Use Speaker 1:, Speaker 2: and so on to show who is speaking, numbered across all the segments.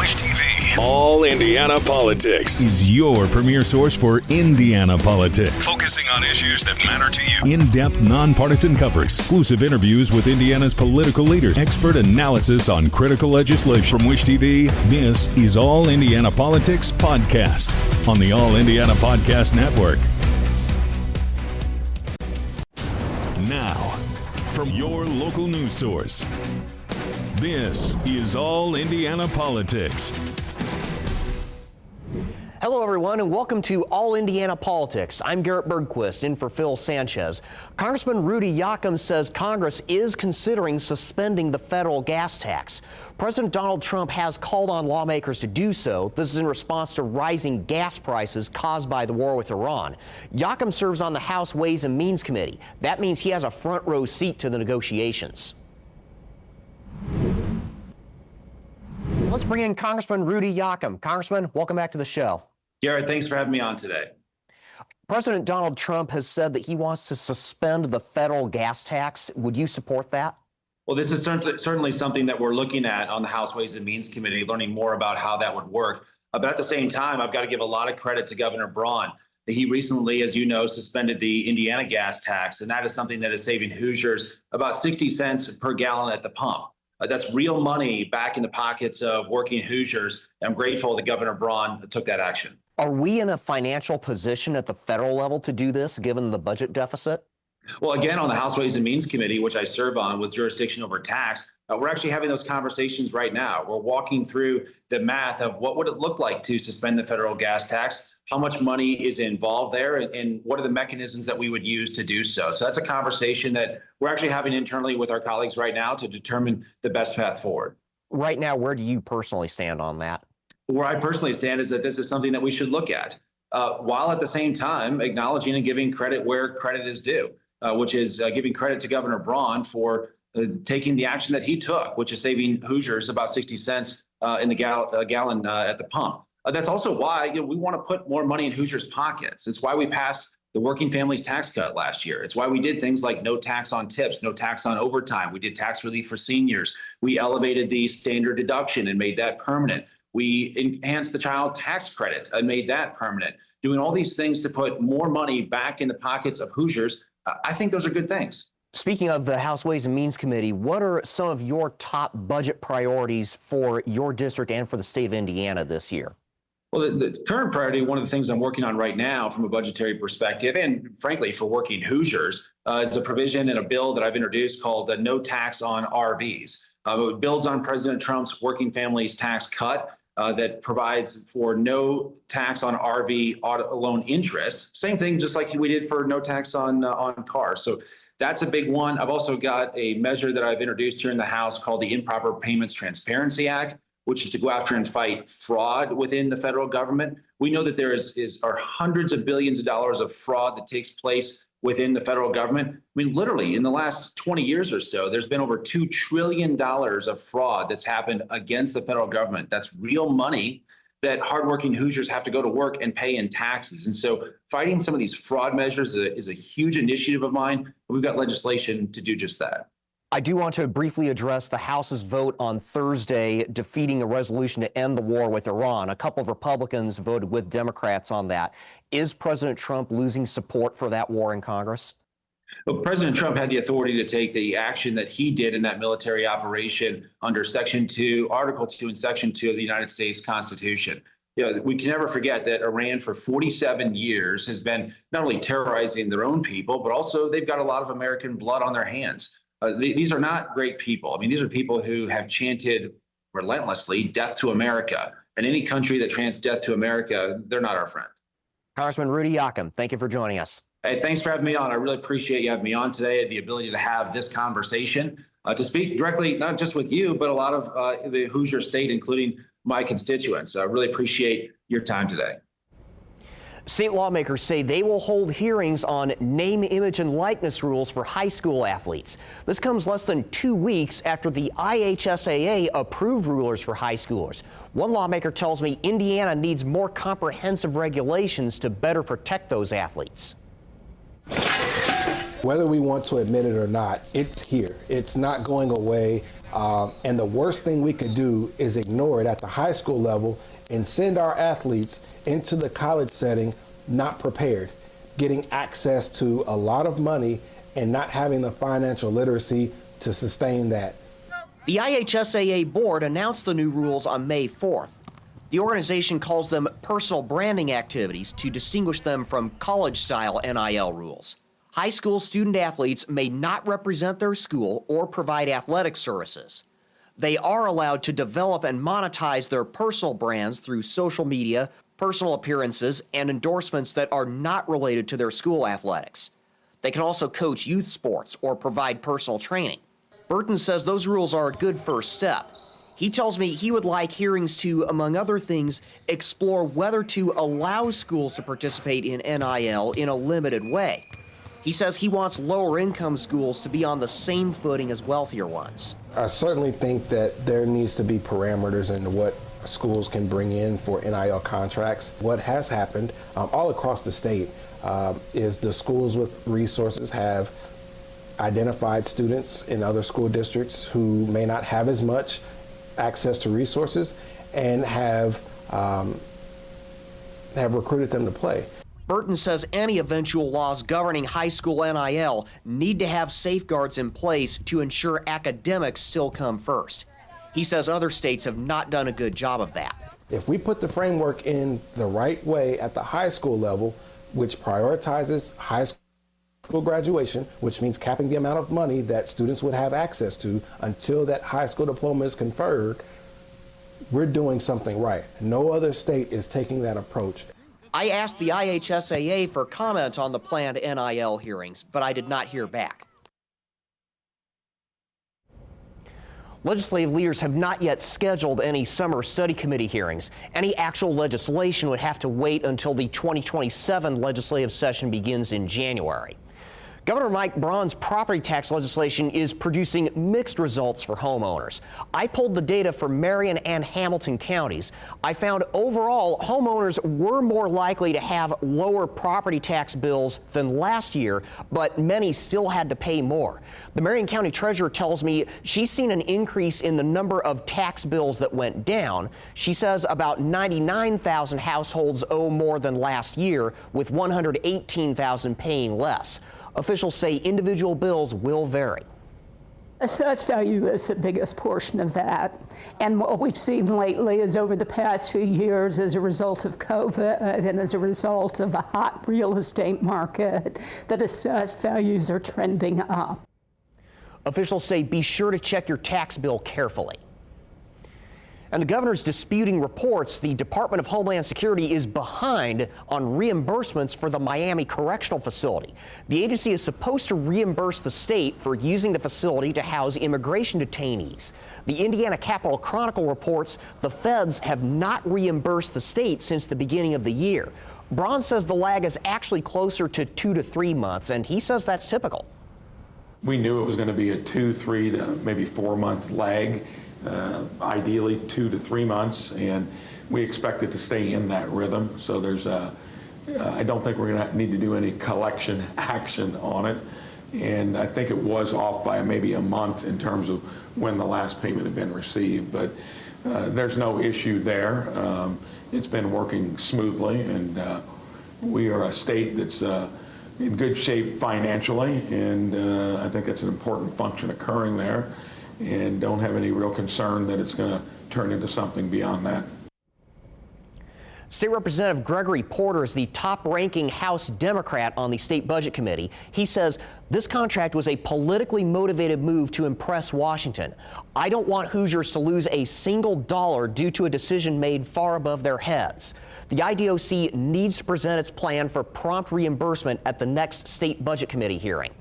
Speaker 1: Wish TV. All Indiana Politics
Speaker 2: is your premier source for Indiana politics.
Speaker 1: Focusing on issues that matter to you.
Speaker 2: In-depth, nonpartisan coverage, exclusive interviews with Indiana's political leaders, expert analysis on critical legislation. From Wish TV, this is All Indiana Politics Podcast on the All Indiana Podcast Network. Now, from your local news source, this is All Indiana Politics.
Speaker 3: Hello, everyone, and welcome to All Indiana Politics. I'm Garrett Bergquist, in for Phil Sanchez. Congressman Rudy Yakym says Congress is considering suspending the federal gas tax. President Donald Trump has called on lawmakers to do so. This is in response to rising gas prices caused by the war with Iran. Yakym serves on the House Ways and Means Committee. That means he has a front row seat to the negotiations. Let's bring in Congressman Rudy Yakym. Congressman, welcome back to the show.
Speaker 4: Garrett, thanks for having me on today.
Speaker 3: President Donald Trump has said that he wants to suspend the federal gas tax. Would you support that?
Speaker 4: Well, this is certainly something that we're looking at on the House Ways and Means Committee, learning more about how that would work. But at the same time, I've got to give a lot of credit to Governor Braun. He recently, as you know, suspended the Indiana gas tax, and that is something that is saving Hoosiers about 60 cents per gallon at the pump. That's real money back in the pockets of working Hoosiers. I'm grateful that Governor Braun took that action.
Speaker 3: Are we in a financial position at the federal level to do this, given the budget deficit?
Speaker 4: Well, again, on the House Ways and Means Committee, which I serve on with jurisdiction over tax, we're actually having those conversations right now. We're walking through the math of what would it look like to suspend the federal gas tax, how much money is involved there, and what are the mechanisms that we would use to do so. So that's a conversation that we're actually having internally with our colleagues right now to determine the best path forward.
Speaker 3: Right now, where do you personally stand on that?
Speaker 4: Where I personally stand is that this is something that we should look at, while at the same time acknowledging and giving credit where credit is due, which is giving credit to Governor Braun for taking the action that he took, which is saving Hoosiers about 60 cents in the gallon at the pump. That's also why we want to put more money in Hoosiers' pockets. It's why we passed the working families tax cut last year. It's why we did things like no tax on tips, no tax on overtime. We did tax relief for seniors. We elevated the standard deduction and made that permanent. We enhanced the child tax credit and made that permanent. Doing all these things to put more money back in the pockets of Hoosiers, I think those are good things.
Speaker 3: Speaking of the House Ways and Means Committee, what are some of your top budget priorities for your district and for the state of Indiana this year?
Speaker 4: Well, the current priority, one of the things I'm working on right now from a budgetary perspective, and frankly for working Hoosiers, is a provision in a bill that I've introduced called the No Tax on RVs. It builds on President Trump's working families tax cut that provides for no tax on RV auto loan interest. Same thing, just like we did for no tax on cars. So that's a big one. I've also got a measure that I've introduced here in the House called the Improper Payments Transparency Act, which is to go after and fight fraud within the federal government. We know that there are hundreds of billions of dollars of fraud that takes place within the federal government. I mean, literally in the last 20 years or so, there's been over $2 trillion of fraud that's happened against the federal government. That's real money that hardworking Hoosiers have to go to work and pay in taxes. And so fighting some of these fraud measures is a huge initiative of mine. We've got legislation to do just that.
Speaker 3: I do want to briefly address the House's vote on Thursday defeating a resolution to end the war with Iran. A couple of Republicans voted with Democrats on that. Is President Trump losing support for that war in Congress?
Speaker 4: Well, President Trump had the authority to take the action that he did in that military operation under Section 2, Article 2, and Section 2 of the United States Constitution. We can never forget that Iran for 47 years has been not only terrorizing their own people, but also they've got a lot of American blood on their hands. These are not great people. I mean, these are people who have chanted relentlessly, death to America. And any country that chants death to America, they're not our friend.
Speaker 3: Congressman Rudy Yakym, thank you for joining us.
Speaker 4: Hey, thanks for having me on. I really appreciate you having me on today, the ability to have this conversation, to speak directly, not just with you, but a lot of the Hoosier State, including my constituents. I really appreciate your time today.
Speaker 3: State lawmakers say they will hold hearings on name, image, and likeness rules for high school athletes. This comes less than 2 weeks after the IHSAA approved rulers for high schoolers. One lawmaker tells me Indiana needs more comprehensive regulations to better protect those athletes.
Speaker 5: Whether we want to admit it or not, it's here. It's not going away. And the worst thing we could do is ignore it at the high school level and send our athletes into the college setting not prepared, getting access to a lot of money and not having the financial literacy to sustain that.
Speaker 3: The IHSAA board announced the new rules on May 4th. The organization calls them personal branding activities to distinguish them from college-style NIL rules. High school student athletes may not represent their school or provide athletic services. They are allowed to develop and monetize their personal brands through social media, personal appearances, and endorsements that are not related to their school athletics. They can also coach youth sports or provide personal training. Burton says those rules are a good first step. He tells me he would like hearings to, among other things, explore whether to allow schools to participate in NIL in a limited way. He says he wants lower-income schools to be on the same footing as wealthier ones.
Speaker 5: I certainly think that there needs to be parameters into what schools can bring in for NIL contracts. What has happened all across the state is the schools with resources have identified students in other school districts who may not have as much access to resources and have recruited them to play.
Speaker 3: Burton says any eventual laws governing high school NIL need to have safeguards in place to ensure academics still come first. He says other states have not done a good job of that.
Speaker 5: If we put the framework in the right way at the high school level, which prioritizes high school graduation, which means capping the amount of money that students would have access to until that high school diploma is conferred, we're doing something right. No other state is taking that approach.
Speaker 3: I asked the IHSAA for comment on the planned NIL hearings, but I did not hear back. Legislative leaders have not yet scheduled any summer study committee hearings. Any actual legislation would have to wait until the 2027 legislative session begins in January. Governor Mike Braun's property tax legislation is producing mixed results for homeowners. I pulled the data for Marion and Hamilton counties. I found overall homeowners were more likely to have lower property tax bills than last year, but many still had to pay more. The Marion County Treasurer tells me she's seen an increase in the number of tax bills that went down. She says about 99,000 households owe more than last year, with 118,000 paying less. Officials say individual bills will vary.
Speaker 6: Assessed value is the biggest portion of that. And what we've seen lately is over the past few years, as a result of COVID and as a result of a hot real estate market, that assessed values are trending up.
Speaker 3: Officials say be sure to check your tax bill carefully. And the governor's disputing reports the Department of Homeland Security is behind on reimbursements for the Miami Correctional Facility. The agency is supposed to reimburse the state for using the facility to house immigration detainees. The Indiana Capitol Chronicle reports the feds have not reimbursed the state since the beginning of the year. Braun says the lag is actually closer to 2 to 3 months, and he says that's typical.
Speaker 7: We knew it was going to be a 2, 3 to maybe 4 month lag. Ideally 2 to 3 months, and we expect it to stay in that rhythm. So there's I don't think we're going to need to do any collection action on it, and I think it was off by maybe a month in terms of when the last payment had been received, but there's no issue there. It's been working smoothly, and we are a state that's in good shape financially, and I think that's an important function occurring there, and don't have any real concern that it's going to turn into something beyond that.
Speaker 3: State Representative Gregory Porter is the top-ranking House Democrat on the State Budget Committee. He says this contract was a politically motivated move to impress Washington. I don't want Hoosiers to lose a single dollar due to a decision made far above their heads. The IDOC needs to present its plan for prompt reimbursement at the next State Budget Committee hearing.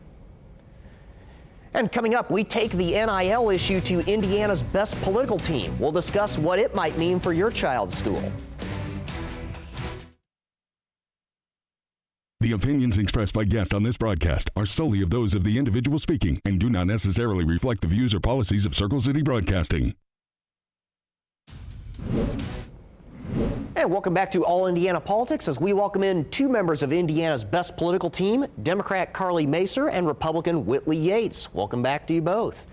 Speaker 3: And coming up, we take the NIL issue to Indiana's best political team. We'll discuss what it might mean for your child's school.
Speaker 2: The opinions expressed by guests on this broadcast are solely of those of the individual speaking and do not necessarily reflect the views or policies of Circle City Broadcasting.
Speaker 3: And welcome back to All Indiana Politics as we welcome in two members of Indiana's best political team, Democrat Carly Macer and Republican Whitley Yates. Welcome back to you both.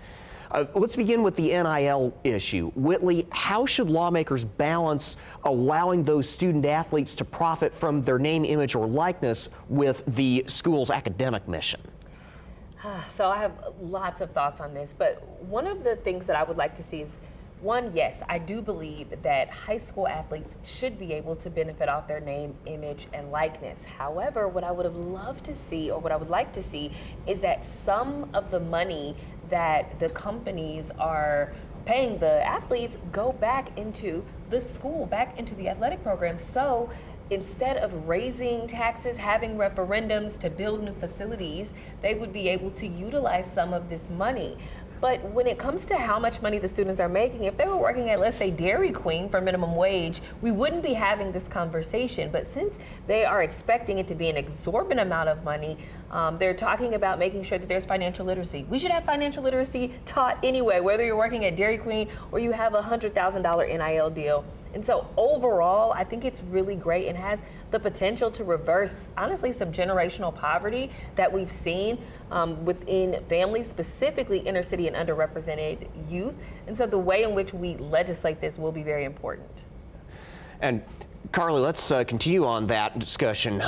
Speaker 3: Let's begin with the NIL issue. Whitley, how should lawmakers balance allowing those student athletes to profit from their name, image, or likeness with the school's academic mission?
Speaker 8: So I have lots of thoughts on this, but one of the things that I would like to see is, one, yes, I do believe that high school athletes should be able to benefit off their name, image, and likeness. However, what I would have loved to see, or what I would like to see, is that some of the money that the companies are paying the athletes go back into the school, back into the athletic program. So instead of raising taxes, having referendums to build new facilities, they would be able to utilize some of this money. But when it comes to how much money the students are making, if they were working at, let's say, Dairy Queen for minimum wage, we wouldn't be having this conversation. But since they are expecting it to be an exorbitant amount of money, they're talking about making sure that there's financial literacy. We should have financial literacy taught anyway, whether you're working at Dairy Queen or you have a $100,000 NIL deal. And so overall, I think it's really great and has the potential to reverse, honestly, some generational poverty that we've seen within families, specifically inner city and underrepresented youth. And so the way in which we legislate this will be very important.
Speaker 3: And Carly, let's continue on that discussion.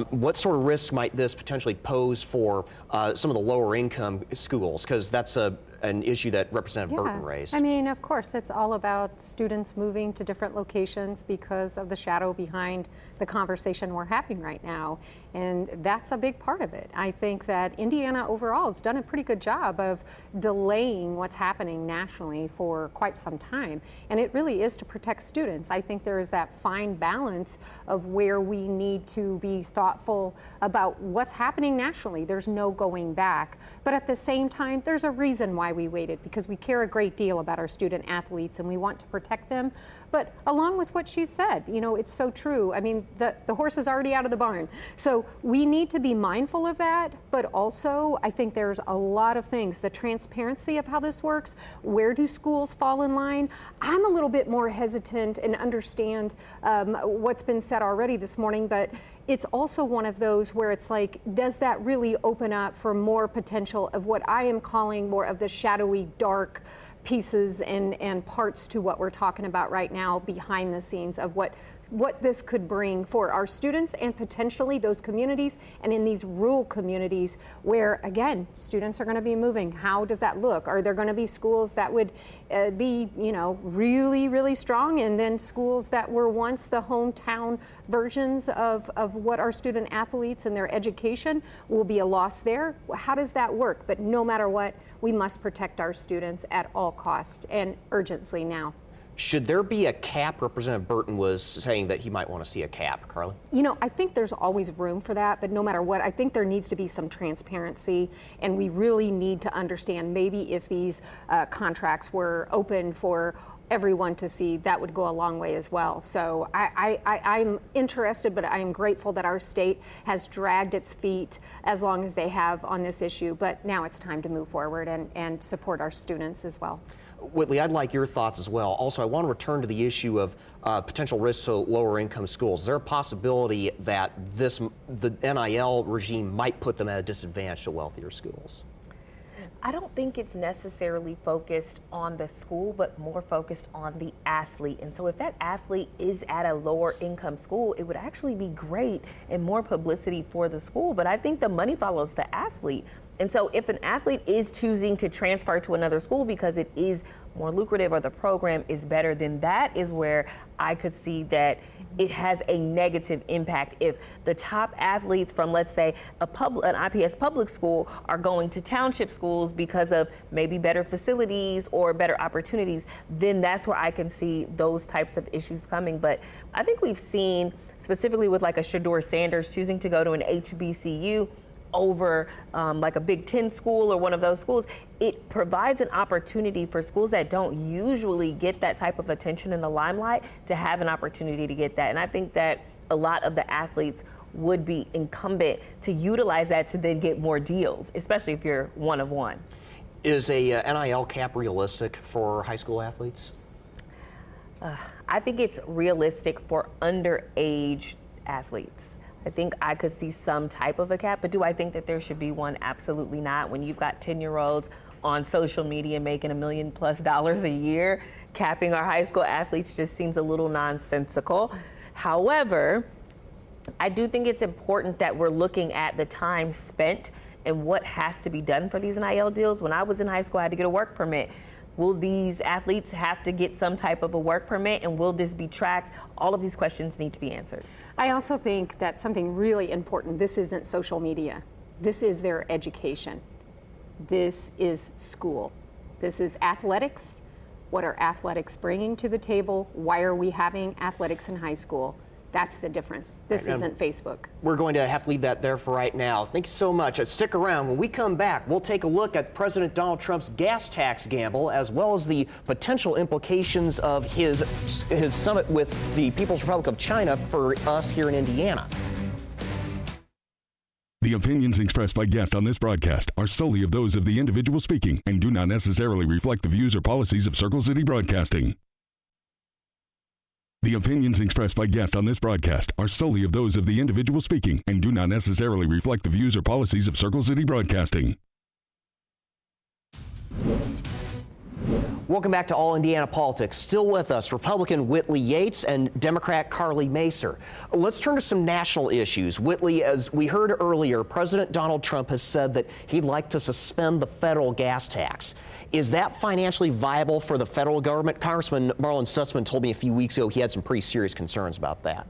Speaker 3: What sort of risks might this potentially pose for some of the lower income schools? Because that's an issue that Representative Burton raised.
Speaker 9: I mean, of course, it's all about students moving to different locations because of the shadow behind the conversation we're having right now. And that's a big part of it. I think that Indiana overall has done a pretty good job of delaying what's happening nationally for quite some time. And it really is to protect students. I think there is that fine balance of where we need to be thoughtful about what's happening nationally. There's no going back. But at the same time, there's a reason why we waited, because we care a great deal about our student athletes and we want to protect them. But along with what she said, you know, it's so true. I mean, the horse is already out of the barn. So we need to be mindful of that, but also I think there's a lot of things. The transparency of how this works, where do schools fall in line? I'm a little bit more hesitant and understand what's been said already this morning, but it's also one of those where it's like, does that really open up for more potential of what I am calling more of the shadowy, dark pieces and parts to what we're talking about right now behind the scenes of what this could bring for our students and potentially those communities and in these rural communities where, again, students are going to be moving. How does that look? Are there going to be schools that would be, you know, really, really strong, and then schools that were once the hometown versions of what our student athletes and their education will be a loss there? How does that work? But no matter what, we must protect our students at all costs and urgently now.
Speaker 3: Should there be a cap? Representative Burton was saying that he might want to see a cap. Carly?
Speaker 9: You know, I think there's always room for that, but no matter what, I think there needs to be some transparency, and we really need to understand maybe if these contracts were open for everyone to see, that would go a long way as well. So I'm interested, but I'm grateful that our state has dragged its feet as long as they have on this issue, but now it's time to move forward and support our students as well.
Speaker 3: Whitley, I'd like your thoughts as well. Also, I want to return to the issue of potential risks to lower income schools. Is there a possibility that the NIL regime might put them at a disadvantage to wealthier schools?
Speaker 8: I don't think it's necessarily focused on the school, but more focused on the athlete. And so if that athlete is at a lower income school, it would actually be great and more publicity for the school. But I think the money follows the athlete. And so if an athlete is choosing to transfer to another school because it is more lucrative or the program is better, then that is where I could see that it has a negative impact. If the top athletes from, let's say, an IPS public school are going to township schools because of maybe better facilities or better opportunities, then that's where I can see those types of issues coming. But I think we've seen, specifically with like a Shedeur Sanders choosing to go to an HBCU over like a Big Ten school or one of those schools, it provides an opportunity for schools that don't usually get that type of attention in the limelight to have an opportunity to get that. And I think that a lot of the athletes would be incumbent to utilize that to then get more deals, especially if you're one of one.
Speaker 3: Is a NIL cap realistic for high school athletes?
Speaker 8: I think it's realistic for underage athletes. I think I could see some type of a cap, but do I think that there should be one? Absolutely not. When you've got 10-year-olds on social media making $1 million+ a year. Capping our high school athletes just seems a little nonsensical. However, I do think it's important that we're looking at the time spent and what has to be done for these NIL deals. When I was in high school, I had to get a work permit. Will these athletes have to get some type of a work permit, and will this be tracked? All of these questions need to be answered.
Speaker 9: I also think that something really important, this isn't social media. This is their education. This is school. This is athletics. What are athletics bringing to the table? Why are we having athletics in high school? That's the difference. This isn't Facebook.
Speaker 3: We're going to have to leave that there for right now. Thank you so much. Stick around. When we come back, we'll take a look at President Donald Trump's gas tax gamble, as well as the potential implications of his summit with the People's Republic of China for us here in Indiana.
Speaker 2: The opinions expressed by guests on this broadcast are solely of those of the individual speaking and do not necessarily reflect the views or policies of Circle City Broadcasting. The opinions expressed by guests on this broadcast are solely of those of the individual speaking and do not necessarily reflect the views or policies of Circle City Broadcasting.
Speaker 3: Welcome back to All Indiana Politics. Still with us, Republican Whitley Yates and Democrat Carly Macer. Let's turn to some national issues. Whitley, as we heard earlier, President Donald Trump has said that he'd like to suspend the federal gas tax. Is that financially viable for the federal government? Congressman Marlon Stutzman told me a few weeks ago he had some pretty serious concerns about that.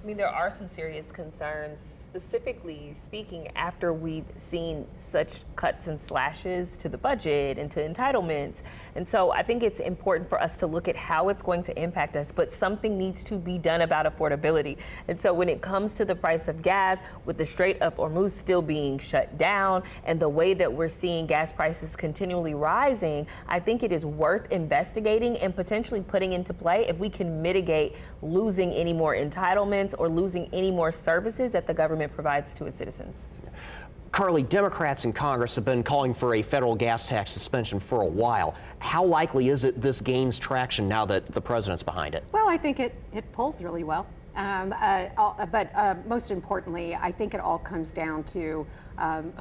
Speaker 8: I mean, there are some serious concerns, specifically speaking after we've seen such cuts and slashes to the budget and to entitlements. And so I think it's important for us to look at how it's going to impact us, but something needs to be done about affordability. And so when it comes to the price of gas, with the Strait of Hormuz still being shut down and the way that we're seeing gas prices continually rising, I think it is worth investigating and potentially putting into play if we can mitigate losing any more entitlements or losing any more services that the government provides to its citizens.
Speaker 3: Carly, Democrats in Congress have been calling for a federal gas tax suspension for a while. How likely is it this gains traction now that the president's behind it?
Speaker 9: Well, I think it polls really well. But most importantly, I think it all comes down to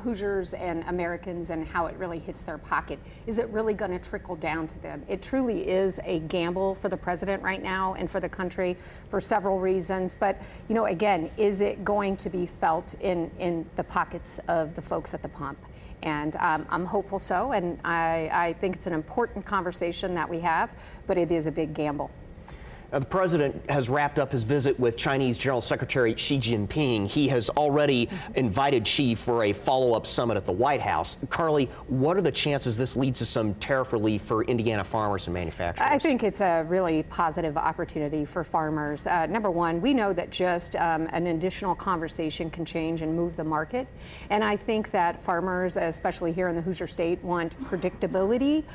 Speaker 9: Hoosiers and Americans and how it really hits their pocket. Is it really going to trickle down to them? It truly is a gamble for the president right now and for the country for several reasons. But, you know, again, is it going to be felt in the pockets of the folks at the pump? And I'm hopeful so. And I think it's an important conversation that we have, but it is a big gamble.
Speaker 3: Now, the president has wrapped up his visit with Chinese General Secretary Xi Jinping. He has already invited Xi for a follow-up summit at the White House. Carly, what are the chances this leads to some tariff relief for Indiana farmers and manufacturers?
Speaker 9: I think it's a really positive opportunity for farmers. Number one, we know that just an additional conversation can change and move the market. And I think that farmers, especially here in the Hoosier State, want predictability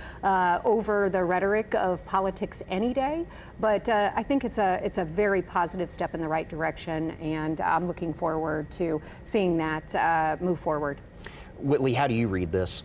Speaker 9: over the rhetoric of politics any day. But I think it's a very positive step in the right direction, and I'm looking forward to seeing that move forward.
Speaker 3: Whitley, how do you read this?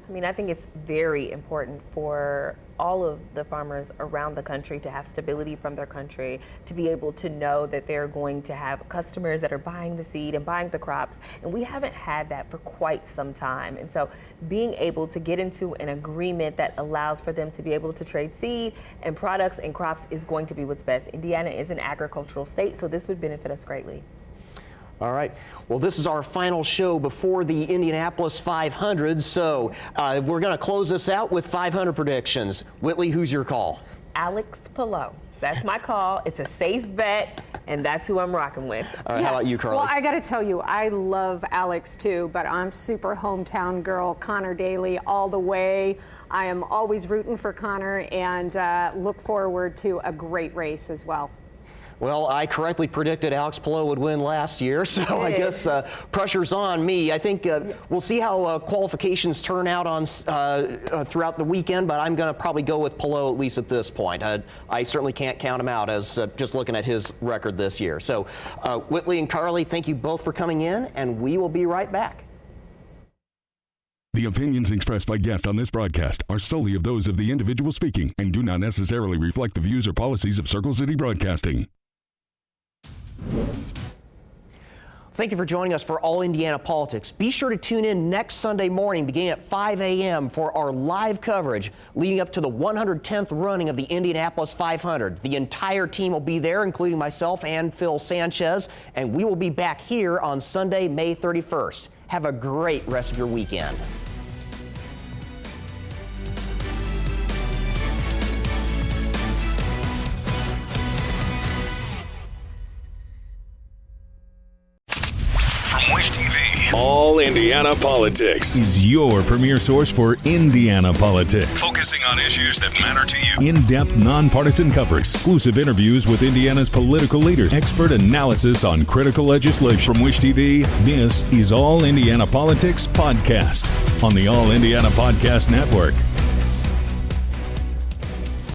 Speaker 8: I mean, I think it's very important for all of the farmers around the country to have stability from their country, to be able to know that they're going to have customers that are buying the seed and buying the crops. And we haven't had that for quite some time. And so being able to get into an agreement that allows for them to be able to trade seed and products and crops is going to be what's best. Indiana is an agricultural state, so this would benefit us greatly.
Speaker 3: All right. Well, this is our final show before the Indianapolis 500. So we're going to close this out with 500 predictions. Whitley, who's your call?
Speaker 8: Alex Pillow. That's my call. It's a safe bet, and that's who I'm rocking with.
Speaker 3: All right. How about you, Carly?
Speaker 9: Well, I got to tell you, I love Alex too, but I'm super hometown girl, Connor Daly all the way. I am always rooting for Connor and look forward to a great race as well.
Speaker 3: Well, I correctly predicted Alex Pillow would win last year, so I guess pressure's on me. I think we'll see how qualifications turn out on throughout the weekend, but I'm going to probably go with Pillow at least at this point. I certainly can't count him out as just looking at his record this year. So Whitley and Carly, thank you both for coming in, and we will be right back.
Speaker 2: The opinions expressed by guests on this broadcast are solely of those of the individual speaking and do not necessarily reflect the views or policies of Circle City Broadcasting.
Speaker 3: Thank you for joining us for All Indiana Politics. Be sure to tune in next Sunday morning beginning at 5 a.m. for our live coverage leading up to the 110th running of the Indianapolis 500. The entire team will be there, including myself and Phil Sanchez, and we will be back here on Sunday, May 31st. Have a great rest of your weekend.
Speaker 1: All Indiana Politics
Speaker 2: is your premier source for Indiana politics.
Speaker 1: Focusing on issues that matter to you.
Speaker 2: In-depth, nonpartisan coverage, exclusive interviews with Indiana's political leaders, expert analysis on critical legislation. From Wish TV, this is All Indiana Politics Podcast on the All Indiana Podcast Network.